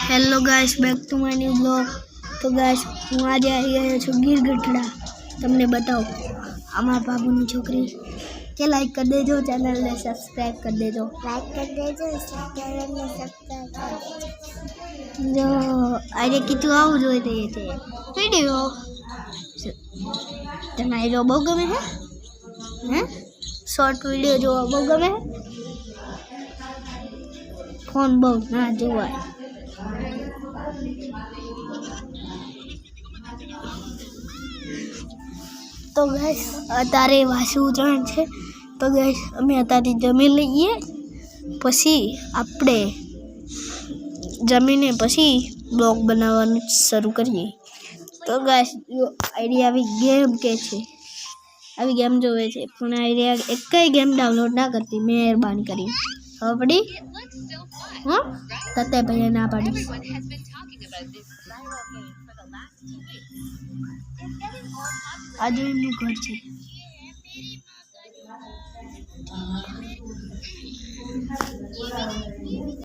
Hello guys, back to my new blog. तो guys હું આજે આવી ગયો છું ગીર ગઢડા। તમને બતાવું અમારા બાબુની છોકરી કે લાઈક કરી દેજો, ચેનલને સબસ્ક્રાઇબ કરી દેજો। જો આજે કેટલું આવું જોઈ રહી છે વિડીયો તમારે જો બહુ ગમે છે હે શોર્ટ વિડીયો જોવા બહુ ગમે છે। ફોન બહુ ના જોવાય। तो गैस अतारे वासु उतरण छे। तो गैस अमे अतारे जमी लईए, पछी आपणे जमीने पछी ब्लॉग बनाववानुं शरू करीए। तो गैस आइडिया आवी गेम के छे, आवी गेम जोवे छे पण आइडिया एकय गेम डाउनलॉड ना करती मेहरबानी करी। खबर पड़ी? हाँ तते भैया ना पड़ी। आज एमनुं घर छे।